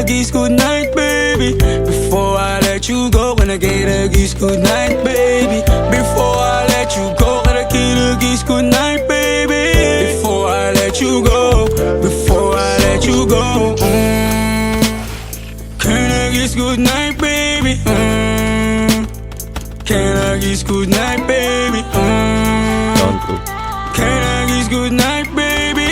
kiss goodnight, baby. Before I let you go, can I get a kiss goodnight, baby? Before I let you go, can I get a kiss goodnight, baby? Before I let you go, before I let you go, can I kiss goodnight, baby? Can I kiss goodnight, baby? Can I kiss goodnight, baby?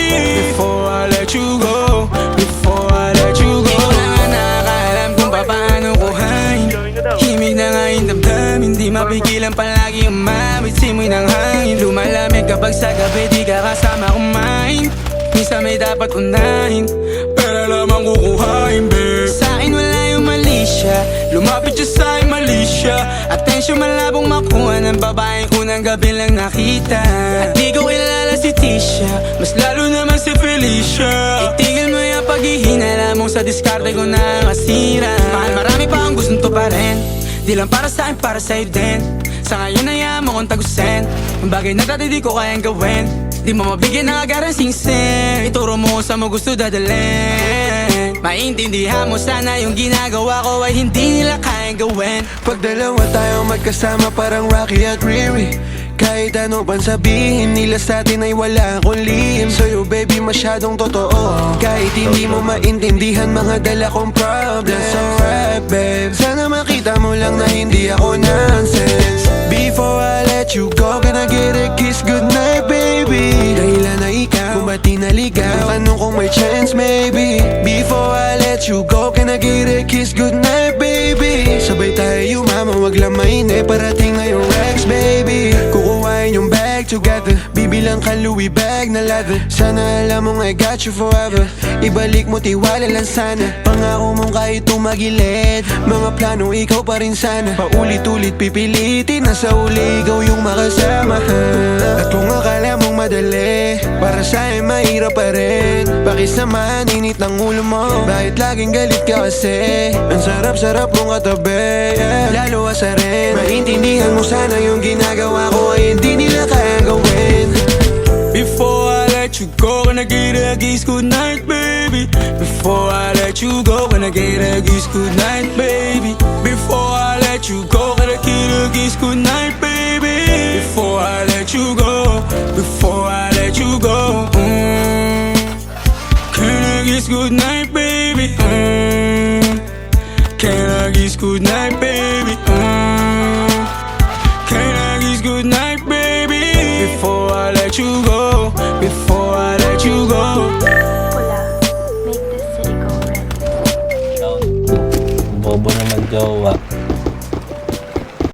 Before I let you go, before I let you go. Di ko na nga nakakaalam kung paano kuhain. Himig na nga yung damdamin, di mapigilan palagi umamit. Simoy ng hangin, lumalamig kapag sa gabi di ka kasama kumain. Minsan may dapat unahin, pero lamang kukuhain, babe. Sa'kin wala yung mali siya, lumapit siya sa'kin mali siya. Atensyon malabong makuha ng babaeng unang gabi lang nakita. At di ko kilala si Tisha, mas lalo naman si Felicia. Itigil mo yung paghihinala mong sa diskarte ko na masira. Mahal, marami pa ang gustong to pa rin, di lang para sa'kin, para sa'yo din. Sa ngayon ayaw mo kong tagusin ang bagay na dati di ko kayang gawin. Di mo mabigyan ng agarang singsing, ituro mo sa mo gusto dadalhin. Maintindihan mo sana yung ginagawa ko ay hindi nila kayang gawin. Pag dalawa tayo magkasama parang Rocky at Riri, kahit ano bang sabihin nila sa atin ay wala akong lihim. Sa'yo baby masyadong totoo, kahit hindi mo maintindihan mga dala kong problems. Alright babe, sana makita mo lang na hindi ako nonsense. Before I let you go, can I get a kiss goodnight baby? Dahilan na ikaw, kung ba't di naligaw, tanong kung may chance maybe. Before I let you go, can I get a kiss goodnight baby? Sabay tayo yumama, wag lang mainip, parating na yung Rex baby. Kukuhain yung bag together, bibilang ka Louis bag na leather. Sana alam mong I got you forever, ibalik mo tiwala lang sana. Pangako mong kahit tumagilid, mga plano ikaw pa rin sana. Paulit-ulit pipilitin, nasa uli ikaw yung makasama. At kung akala mong madali, para sa'yo mahirap pa rin. Pakisamahan, init ng ulo mo, bakit laging galit ka kasi? Ang sarap-sarap mong katabi, yeah. Lalo asa rin, maintindihan mo sana yung ginagawa ko ay hindi nila kaya gawin. Before I let you go, can I get a kiss goodnight, baby? Before I let you go, can I get a kiss goodnight, baby? Before I let you go, can I get a kiss goodnight, baby? Before I let you go, before I let you go, can I kiss goodnight, baby? Can I kiss goodnight, baby? Can I kiss goodnight, baby? Before I let you go, before I let you go. Pula, make this city go red. Bobo naman jowa.